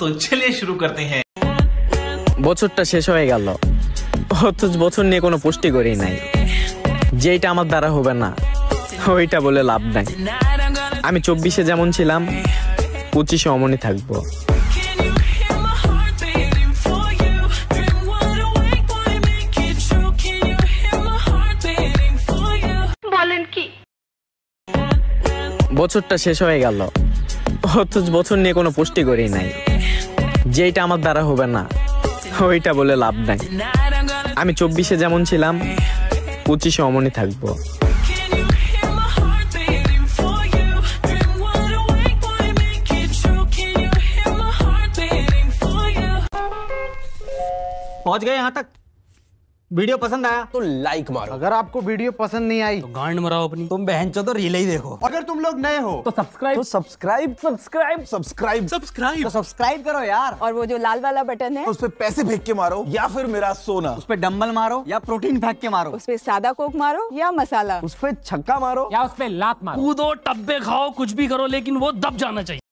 तो चलिए शुरू करते हैं। বছরটা শেষ হয়ে গেল, অথচ বছর নিয়ে কোনো পুষ্টি করি নাই। যেটা আমার দ্বারা হবে না ওইটা বলে লাভ নাই। আমি 24-এ যেমন ছিলাম 25-এ অমনই থাকবো। বলেন কি? বছরটা শেষ হয়ে গেল, অথচ বছর নিয়ে কোনো পুষ্টি করি নাই। যেটা আমার দ্বারা হবে না ওইটা বলে লাভ নাই। আমি 24-এ যেমন ছিলাম 25-এ অমনই থাকবো। पहुंच गए यहाँ तक। वीडियो पसंद आया तो लाइक मारो। अगर आपको वीडियो पसंद नहीं आई तो गांड मराओ अपनी। तुम बहनचोद तो रील ही देखो। अगर तुम लोग नए हो तो सब्सक्राइब सब्सक्राइब करो यार। और वो जो लाल वाला बटन है उस पे पैसे फेंक के मारो या फिर मेरा सोना। उस पे डंबल मारो या प्रोटीन फेंक के मारो। उस पे सादा कोक मारो या मसाला। उस पे छक्का मारो या उस पे लात मारो। कूदो टब्बे खाओ कुछ भी करो लेकिन वो दब जाना चाहिए।